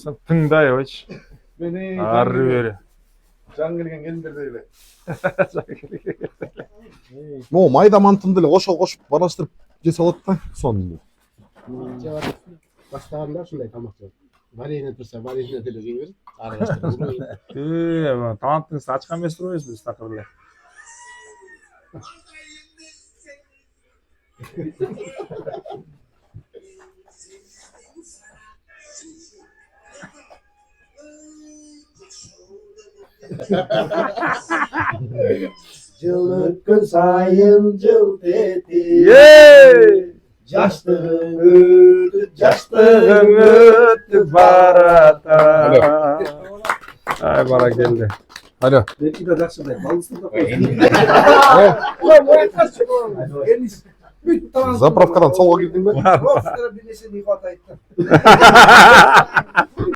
Tыңдай ойч. Beni Arı beri. can gelgen gelindirdi öyle. Mo майда мантымды эле кошуп бараштырып же салат да сонун. Баштаганда ушундай тамак жеп. Варенье турса варенье деле жей берет. Аралаштырып. Таланттың ачкан эмес турбайбызбы биз такыр эле. Жыл өткөн сайын жылт этип жаштыгың өтүп барата. Ай бара келди. Алло. Belki de dakşıday. Balısını da koy. Заправкадан салга кирдиңби? Bir neşe nihat ayttı.